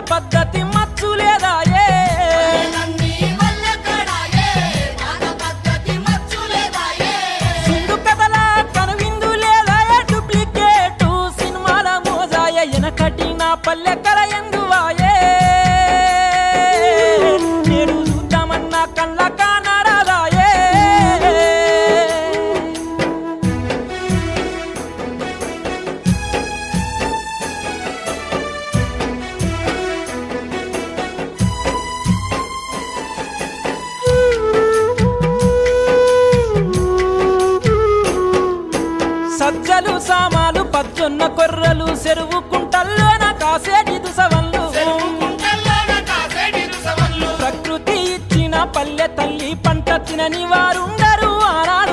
పద్ధతి మచ్చు లేదాయే సింధు కథల కనువిందు లేదాయే డూప్లికేటు సినిమాల మోజాయ ఎనకటి నా పల్లె కల ఎందువాయే నేడు చూద్దామన్నా కళ్ళ కానరాదాయే సజ్జలు సామాలు పచ్చొన్న కొర్రలు చెరువు కుంటల్లోన కాసేటి దుసవన్లు ప్రకృతి ఇచ్చిన పల్లె తల్లి పంట తినని వారుండరు ఆనాడు